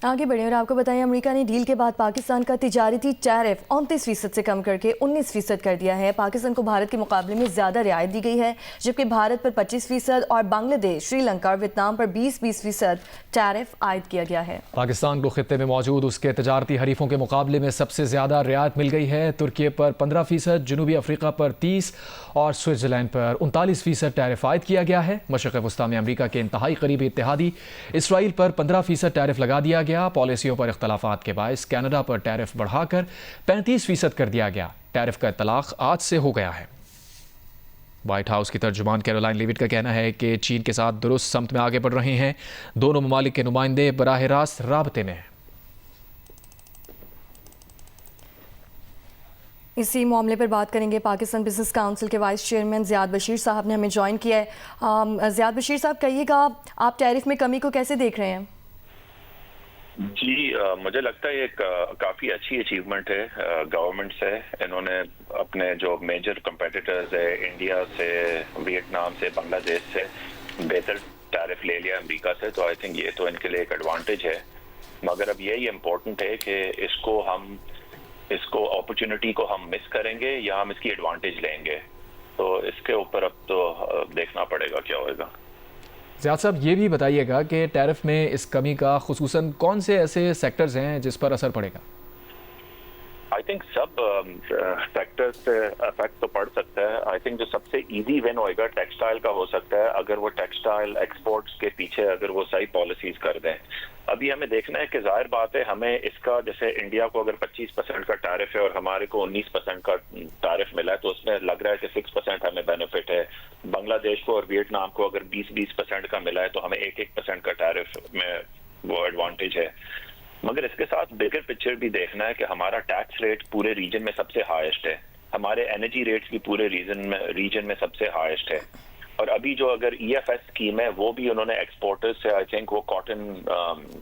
आगे बढ़े और आपको बताएं, अमेरिका ने डील के बाद पाकिस्तान का तिजारती टैरिफ 29% से कम करके 19% कर दिया है। पाकिस्तान को भारत के मुकाबले में ज़्यादा रियायत दी गई है, जबकि भारत पर 25% और बांग्लादेश, श्रीलंका और वियतनाम पर 20% टैरिफ आयद किया गया है। पाकिस्तान को खित्ते में मौजूद उसके तिजारती हरीफों के मुकाबले में सबसे ज़्यादा रियायत मिल गई है। तुर्की पर 15%, जनूबी अफ्रीका पर 30% और स्विट्ज़रलैंड पर 39% टैरिफ आयद किया गया है। मशरक़ वस्ता में अमेरिका के इंतहाई करीबी इत्तेहादी इसराइल पर 15% टैरिफ लगा दिया गया। पॉलिसियों पर इख्तलाफात के बायस कनाडा पर टैरिफ बढ़ाकर 35% कर दिया गया। टैरिफ का इतलाक आज से हो गया है। व्हाइट हाउस की तर्जुमान कैरोलाइन लेविट का कहना है कि चीन के साथ दुरुस्त समत में आगे बढ़ रहे हैं। दोनों ममालिक के नुमाइंदे बराह रास्त राबते में हैं। इसी मामले पर बात करेंगे। पाकिस्तान बिजनेस काउंसिल के वाइस चेयरमैन ज़ियाद बशीर साहब ने हमें ज्वाइन किया है। ज़ियाद बशीर साहब, कहिएगा, आप टैरिफ में कमी को कैसे देख रहे हैं? जी, मुझे लगता है ये काफी अच्छी अचीवमेंट है गवर्नमेंट से। इन्होंने अपने जो मेजर कंपेटिटर्स है, इंडिया से, वियतनाम से, बांग्लादेश से बेहतर टैरिफ ले लिया अमेरिका से, तो आई थिंक ये तो इनके लिए एक एडवांटेज है। मगर अब यही इम्पोर्टेंट है कि इसको अपॉर्चुनिटी को हम मिस करेंगे या हम इसकी एडवांटेज लेंगे, तो इसके ऊपर अब तो देखना पड़ेगा क्या होगा। ज़ियाद साहब, ये भी बताइएगा कि टैरिफ में इस कमी का खुसूसन कौन से ऐसे सेक्टर्स हैं जिस पर असर पड़ेगा? आई थिंक सब सेक्टर्स से इफेक्ट तो पड़ सकता है। आई थिंक जो सबसे इजी विन होएगा टेक्सटाइल का हो सकता है, अगर वो टेक्सटाइल एक्सपोर्ट्स के पीछे अगर वो सही पॉलिसीज कर दें। अभी हमें देखना है कि जाहिर बात है, हमें इसका जैसे इंडिया को अगर 25% का टैरिफ है और हमारे को 19% का टैरिफ मिला है, तो उसमें लग रहा है कि 6% हमें बेनिफिट है। बांग्लादेश को और वियतनाम को अगर 20% का मिला है, तो हमें 1% का टैरिफ में वो एडवांटेज है। मगर इसके साथ बिगर पिक्चर भी देखना है कि हमारा टैक्स रेट पूरे रीजन में सबसे हाईएस्ट है, हमारे एनर्जी रेट्स भी पूरे रीजन में सबसे हाईएस्ट है। और अभी जो अगर EFS स्कीम है, वो भी उन्होंने एक्सपोर्टर्स से आई थिंक वो कॉटन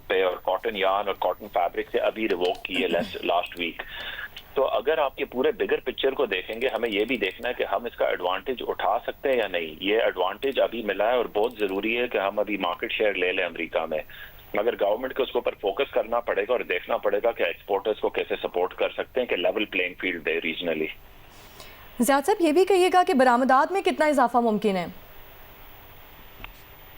पे और कॉटन यार्न और कॉटन फैब्रिक से अभी रिवोक की है लास्ट वीक। तो अगर आप ये पूरे बिगर पिक्चर को देखेंगे, हमें ये भी देखना है कि हम इसका एडवांटेज उठा सकते हैं या नहीं। ये एडवांटेज अभी मिला है और बहुत जरूरी है कि हम अभी मार्केट शेयर ले लें अमेरिका में, मगर गवर्नमेंट को उसके ऊपर फोकस करना पड़ेगा और देखना पड़ेगा कि एक्सपोर्टर्स को कैसे सपोर्ट कर सकते हैं कि लेवल प्लेइंग फील्ड दे रीजनली। ज़ियाद साहब, ये भी कहिएगा कि बरामदात में कितना इजाफा मुमकिन है?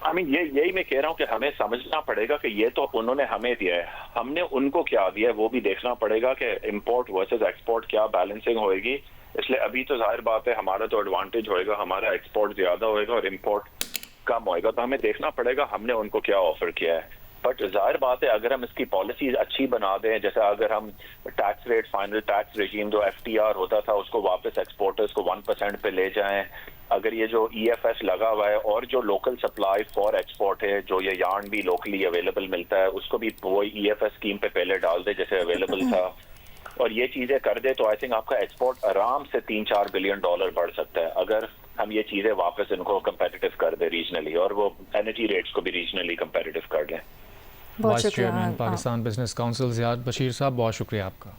आई मीन यही मैं कह रहा हूँ कि हमें समझना पड़ेगा कि ये तो उन्होंने हमें दिया है, हमने उनको क्या दिया है वो भी देखना पड़ेगा कि इंपोर्ट वर्सेस एक्सपोर्ट क्या बैलेंसिंग होएगी। इसलिए अभी तो जाहिर बात है हमारा तो एडवांटेज होएगा, हमारा एक्सपोर्ट ज्यादा होएगा और इंपोर्ट कम होएगा, तो हमें देखना पड़ेगा हमने उनको क्या ऑफर किया है। बट जाहिर बात है अगर हम इसकी पॉलिसीज अच्छी बना दें, जैसे अगर हम tax rate, final tax regime जो FTR होता था उसको वापस एक्सपोर्टर्स को 1% पे ले जाएं, अगर ये जो EFS लगा हुआ है और जो लोकल सप्लाई फॉर एक्सपोर्ट है, जो ये यार्न भी लोकली अवेलेबल मिलता है, उसको भी वो EFS स्कीम पे पहले डाल दे जैसे अवेलेबल था, और ये चीजें कर दे, तो आई थिंक आपका एक्सपोर्ट आराम से $3-4 बिलियन बढ़ सकता है अगर हम ये चीजें वापस इनको कंपेटिटिव कर दे रीजनली, और वो एनर्जी रेट्स को भी रीजनली कंपेटिटिव कर दें। Vice chairman Pakistan business council Ziyad Bashir साहब, बहुत शुक्रिया आपका।